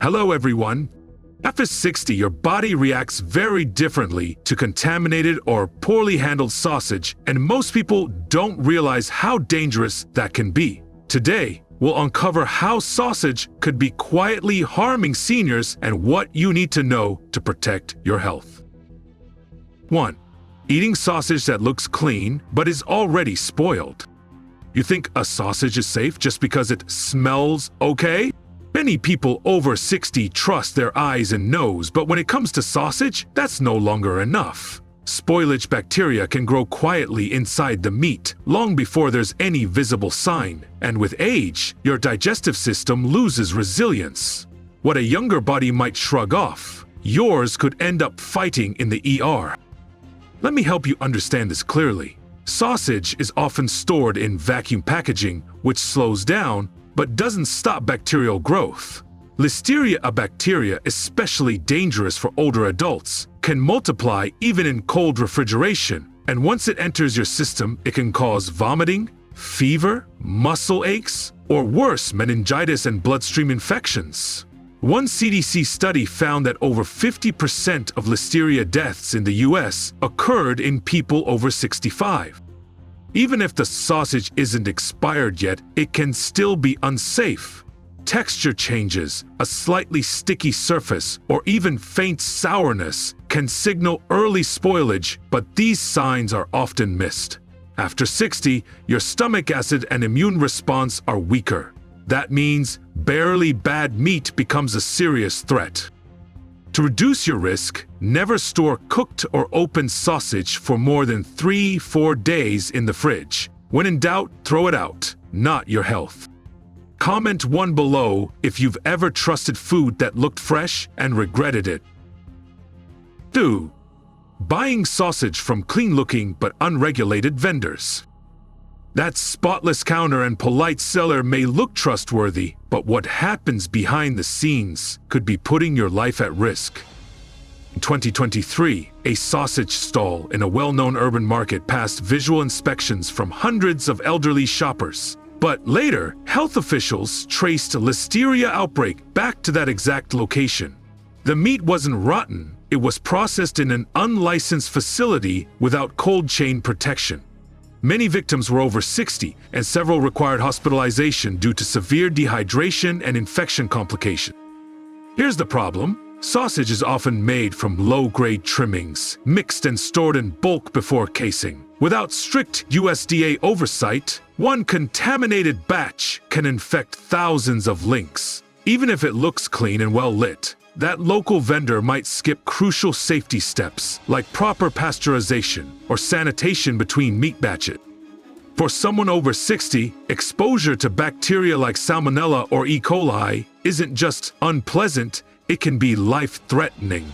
Hello everyone. After 60, your body reacts very differently to contaminated or poorly handled sausage, and most people don't realize how dangerous that can be. Today, we'll uncover how sausage could be quietly harming seniors and what you need to know to protect your health. 1. Eating sausage that looks clean but is already spoiled. You think a sausage is safe just because it smells okay? Many people over 60 trust their eyes and nose, but when it comes to sausage, that's no longer enough. Spoilage bacteria can grow quietly inside the meat, long before there's any visible sign, and with age, your digestive system loses resilience. What a younger body might shrug off, yours could end up fighting in the ER. Let me help you understand this clearly. Sausage is often stored in vacuum packaging, which slows down but doesn't stop bacterial growth. Listeria, a bacteria especially dangerous for older adults, can multiply even in cold refrigeration, and once it enters your system, it can cause vomiting, fever, muscle aches, or worse, meningitis and bloodstream infections. One CDC study found that over 50% of listeria deaths in the US occurred in people over 65. Even if the sausage isn't expired yet, it can still be unsafe. Texture changes, a slightly sticky surface, or even faint sourness can signal early spoilage, but these signs are often missed. After 60, your stomach acid and immune response are weaker. That means barely bad meat becomes a serious threat. To reduce your risk, never store cooked or open sausage for more than 3-4 days in the fridge. When in doubt, throw it out, not your health. Comment 1 below if you've ever trusted food that looked fresh and regretted it. 2. Buying sausage from clean-looking but unregulated vendors. That spotless counter and polite seller may look trustworthy, but what happens behind the scenes could be putting your life at risk. In 2023, a sausage stall in a well-known urban market passed visual inspections from hundreds of elderly shoppers. But later, health officials traced a listeria outbreak back to that exact location. The meat wasn't rotten, it was processed in an unlicensed facility without cold chain protection. Many victims were over 60, and several required hospitalization due to severe dehydration and infection complications. Here's the problem. Sausage is often made from low-grade trimmings, mixed and stored in bulk before casing. Without strict USDA oversight, one contaminated batch can infect thousands of links. Even if it looks clean and well-lit, that local vendor might skip crucial safety steps like proper pasteurization or sanitation between meat batches. For someone over 60, exposure to bacteria like Salmonella or E. coli isn't just unpleasant, it can be life-threatening.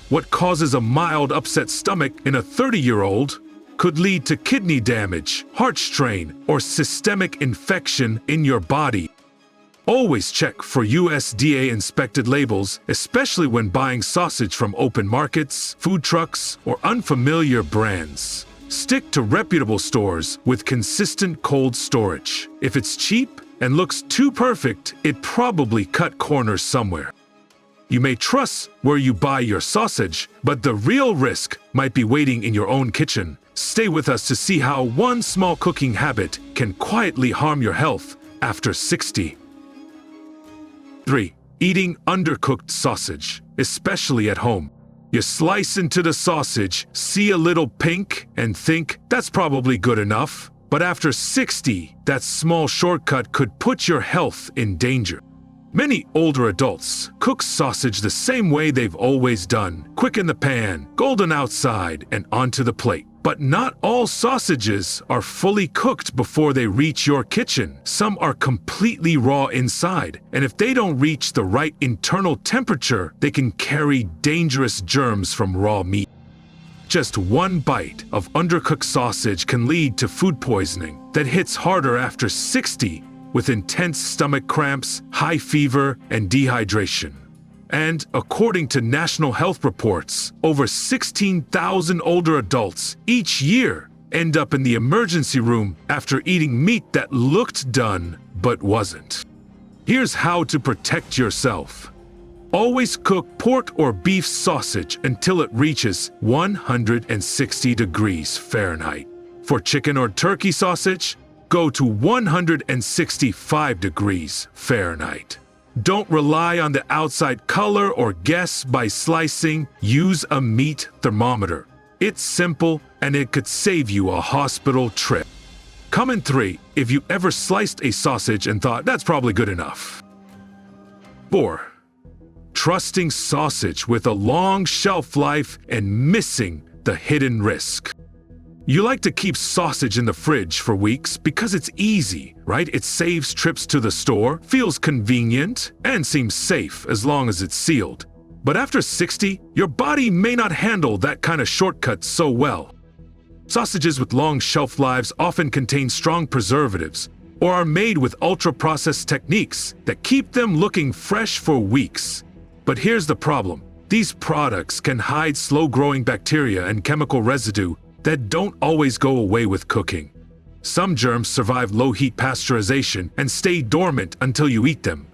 What causes a mild upset stomach in a 30-year-old could lead to kidney damage, heart strain, or systemic infection in your body. Always check for USDA-inspected labels, especially when buying sausage from open markets, food trucks, or unfamiliar brands. Stick to reputable stores with consistent cold storage. If it's cheap and looks too perfect, it probably cut corners somewhere. You may trust where you buy your sausage, but the real risk might be waiting in your own kitchen. Stay with us to see how one small cooking habit can quietly harm your health after 60. 3. Eating undercooked sausage, especially at home. You slice into the sausage, see a little pink, and think, that's probably good enough. But after 60, that small shortcut could put your health in danger. Many older adults cook sausage the same way they've always done, quick in the pan, golden outside, and onto the plate. But not all sausages are fully cooked before they reach your kitchen. Some are completely raw inside, and if they don't reach the right internal temperature, they can carry dangerous germs from raw meat. Just one bite of undercooked sausage can lead to food poisoning that hits harder after 60, with intense stomach cramps, high fever, and dehydration. And according to national health reports, over 16,000 older adults each year end up in the emergency room after eating meat that looked done but wasn't. Here's how to protect yourself. Always cook pork or beef sausage until it reaches 160 degrees Fahrenheit. For chicken or turkey sausage, go to 165 degrees Fahrenheit. Don't rely on the outside color or guess by slicing. Use a meat thermometer. It's simple and it could save you a hospital trip. Comment 3 if you ever sliced a sausage and thought that's probably good enough. 4. Trusting sausage with a long shelf life and missing the hidden risk. You like to keep sausage in the fridge for weeks because it's easy, right? It saves trips to the store, feels convenient, and seems safe as long as it's sealed. But after 60, your body may not handle that kind of shortcut so well. Sausages with long shelf lives often contain strong preservatives or are made with ultra-processed techniques that keep them looking fresh for weeks. But here's the problem. These products can hide slow-growing bacteria and chemical residue that don't always go away with cooking. Some germs survive low-heat pasteurization and stay dormant until you eat them.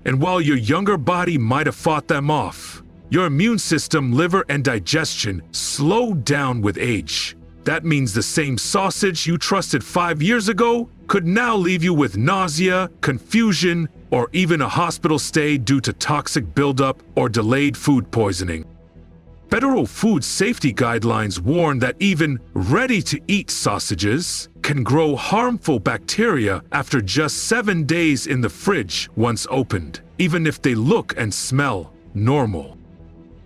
And while your younger body might have fought them off, your immune system, liver, and digestion slow down with age. That means the same sausage you trusted 5 years ago could now leave you with nausea, confusion, or even a hospital stay due to toxic buildup or delayed food poisoning. Federal food safety guidelines warn that even ready-to-eat sausages can grow harmful bacteria after just 7 days in the fridge once opened, even if they look and smell normal.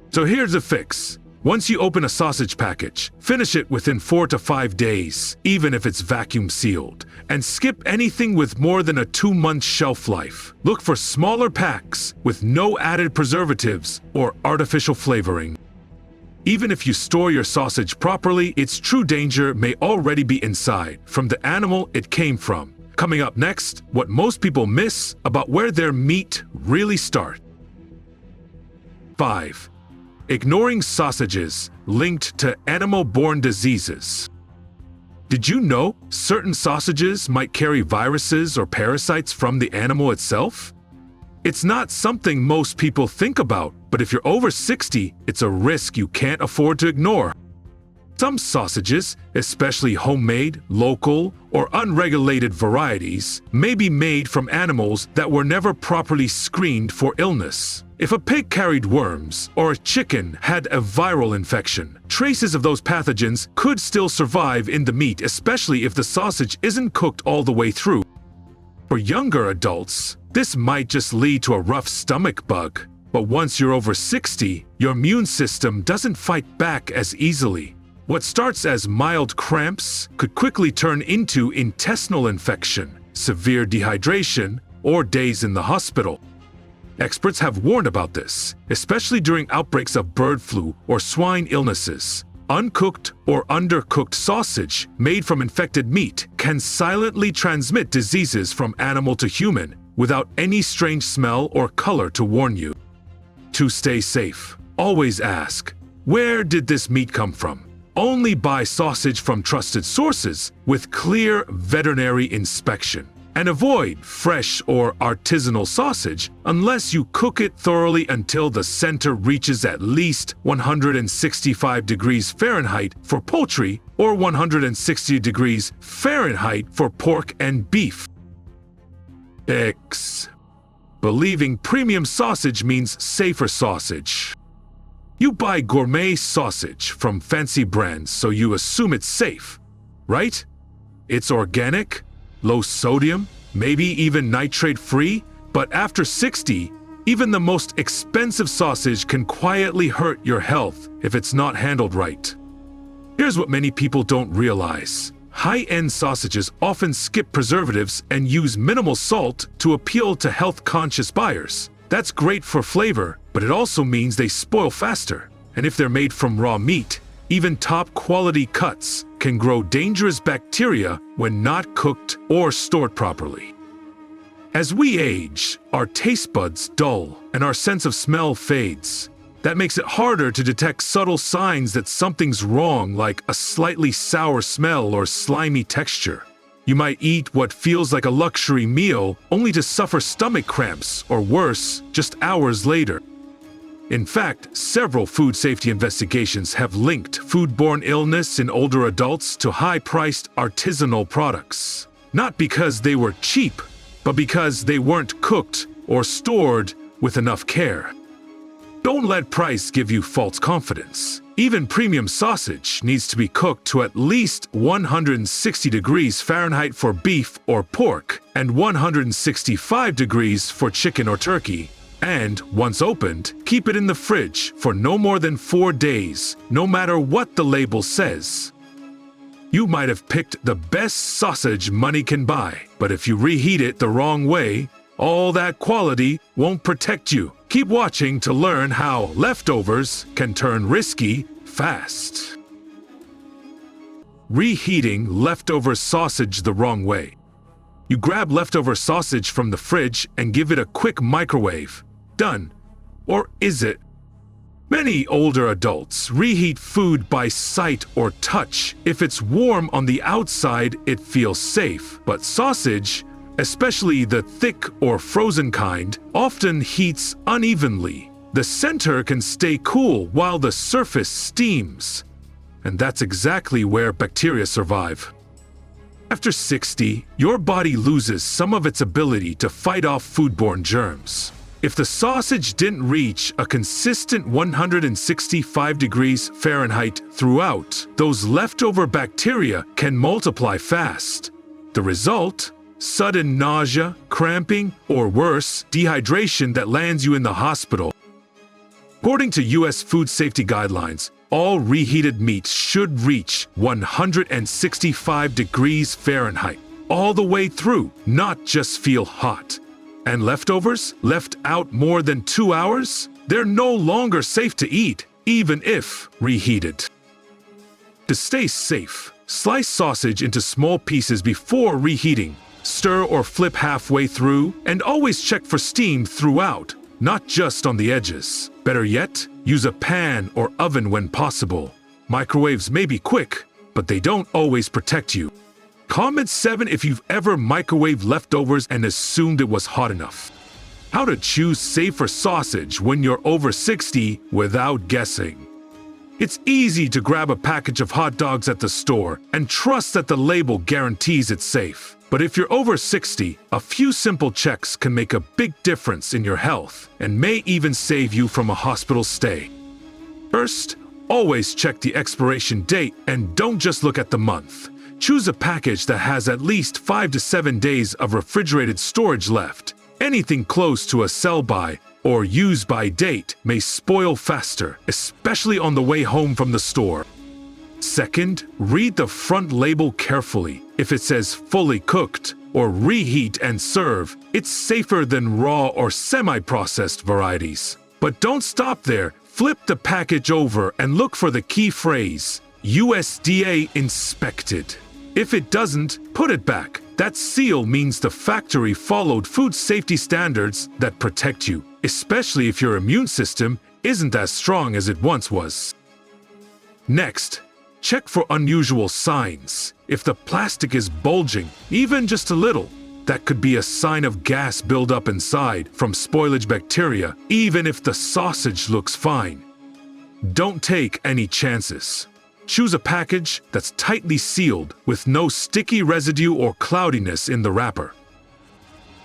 So here's the fix. Once you open a sausage package, finish it within 4 to 5 days, even if it's vacuum sealed, and skip anything with more than a 2-month shelf life. Look for smaller packs with no added preservatives or artificial flavoring. Even if you store your sausage properly, its true danger may already be inside, from the animal it came from. Coming up next, what most people miss about where their meat really starts. 5. Ignoring sausages linked to animal-borne diseases. Did you know certain sausages might carry viruses or parasites from the animal itself? It's not something most people think about, but if you're over 60, it's a risk you can't afford to ignore. Some sausages, especially homemade, local, or unregulated varieties, may be made from animals that were never properly screened for illness. If a pig carried worms or a chicken had a viral infection, traces of those pathogens could still survive in the meat, especially if the sausage isn't cooked all the way through. For younger adults, this might just lead to a rough stomach bug, but once you're over 60, your immune system doesn't fight back as easily. What starts as mild cramps could quickly turn into intestinal infection, severe dehydration, or days in the hospital. Experts have warned about this, especially during outbreaks of bird flu or swine illnesses. Uncooked or undercooked sausage made from infected meat can silently transmit diseases from animal to human without any strange smell or color to warn you. To stay safe, always ask, where did this meat come from? Only buy sausage from trusted sources with clear veterinary inspection. And avoid fresh or artisanal sausage unless you cook it thoroughly until the center reaches at least 165 degrees Fahrenheit for poultry or 160 degrees Fahrenheit for pork and beef. X. Believing premium sausage means safer sausage. You buy gourmet sausage from fancy brands, so you assume it's safe, right? It's organic, low sodium, maybe even nitrate-free, but after 60, even the most expensive sausage can quietly hurt your health if it's not handled right. Here's what many people don't realize. High-end sausages often skip preservatives and use minimal salt to appeal to health-conscious buyers. That's great for flavor, but it also means they spoil faster. And if they're made from raw meat, even top-quality cuts can grow dangerous bacteria when not cooked or stored properly. As we age, our taste buds dull and our sense of smell fades. That makes it harder to detect subtle signs that something's wrong, like a slightly sour smell or slimy texture. You might eat what feels like a luxury meal only to suffer stomach cramps or worse, just hours later. In fact, several food safety investigations have linked foodborne illness in older adults to high-priced artisanal products. Not because they were cheap, but because they weren't cooked or stored with enough care. Don't let price give you false confidence. Even premium sausage needs to be cooked to at least 160 degrees Fahrenheit for beef or pork and 165 degrees for chicken or turkey. And, once opened, keep it in the fridge for no more than 4 days, no matter what the label says. You might have picked the best sausage money can buy, but if you reheat it the wrong way, all that quality won't protect you. Keep watching to learn how leftovers can turn risky fast. Reheating leftover sausage the wrong way. You grab leftover sausage from the fridge and give it a quick microwave. Done. Or is it? Many older adults reheat food by sight or touch. If it's warm on the outside, it feels safe. But sausage, especially the thick or frozen kind, often heats unevenly. The center can stay cool while the surface steams. And that's exactly where bacteria survive. After 60, your body loses some of its ability to fight off foodborne germs. If the sausage didn't reach a consistent 165 degrees Fahrenheit throughout, those leftover bacteria can multiply fast. The result? Sudden nausea, cramping, or worse, dehydration that lands you in the hospital. According to U.S. food safety guidelines, all reheated meat should reach 165 degrees Fahrenheit all the way through, not just feel hot. And leftovers, left out more than 2 hours, they're no longer safe to eat, even if reheated. To stay safe, slice sausage into small pieces before reheating. Stir or flip halfway through, and always check for steam throughout, not just on the edges. Better yet, use a pan or oven when possible. Microwaves may be quick, but they don't always protect you. Comment 7 if you've ever microwaved leftovers and assumed it was hot enough. How to choose safer sausage when you're over 60 without guessing. It's easy to grab a package of hot dogs at the store and trust that the label guarantees it's safe. But if you're over 60, a few simple checks can make a big difference in your health and may even save you from a hospital stay. First, always check the expiration date and don't just look at the month. Choose a package that has at least 5 to 7 days of refrigerated storage left. Anything close to a sell-by or use-by date may spoil faster, especially on the way home from the store. Second, read the front label carefully. If it says fully cooked or reheat and serve, it's safer than raw or semi-processed varieties. But don't stop there. Flip the package over and look for the key phrase, USDA inspected. If it doesn't, put it back. That seal means the factory followed food safety standards that protect you, especially if your immune system isn't as strong as it once was. Next, check for unusual signs. If the plastic is bulging, even just a little, that could be a sign of gas buildup inside from spoilage bacteria, even if the sausage looks fine. Don't take any chances. Choose a package that's tightly sealed with no sticky residue or cloudiness in the wrapper.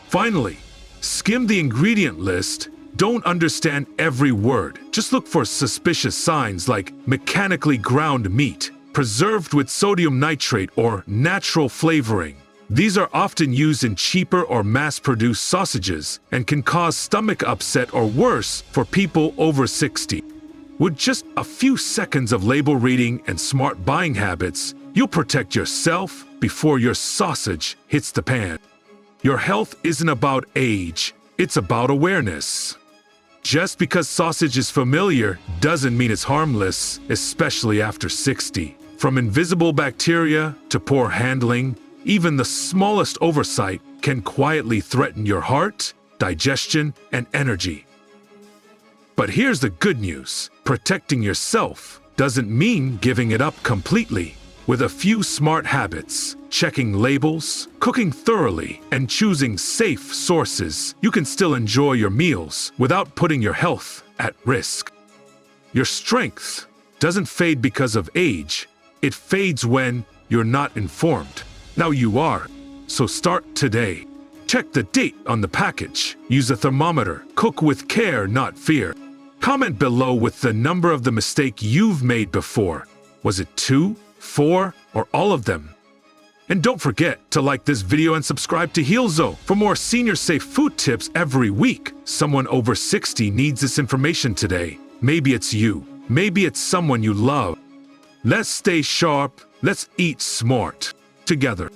Finally, skim the ingredient list. Don't understand every word. Just look for suspicious signs like mechanically ground meat, preserved with sodium nitrate, or natural flavoring. These are often used in cheaper or mass-produced sausages and can cause stomach upset or worse for people over 60. With just a few seconds of label reading and smart buying habits, you'll protect yourself before your sausage hits the pan. Your health isn't about age, it's about awareness. Just because sausage is familiar doesn't mean it's harmless, especially after 60. From invisible bacteria to poor handling, even the smallest oversight can quietly threaten your heart, digestion, and energy. But here's the good news. Protecting yourself doesn't mean giving it up completely. With a few smart habits, checking labels, cooking thoroughly, and choosing safe sources, you can still enjoy your meals without putting your health at risk. Your strength doesn't fade because of age. It fades when you're not informed. Now you are, so start today. Check the date on the package. Use a thermometer. Cook with care, not fear. Comment below with the number of the mistake you've made before. Was it 2, 4, or all of them? And don't forget to like this video and subscribe to HEALZO for more senior safe food tips every week. Someone over 60 needs this information today. Maybe it's you. Maybe it's someone you love. Let's stay sharp. Let's eat smart together.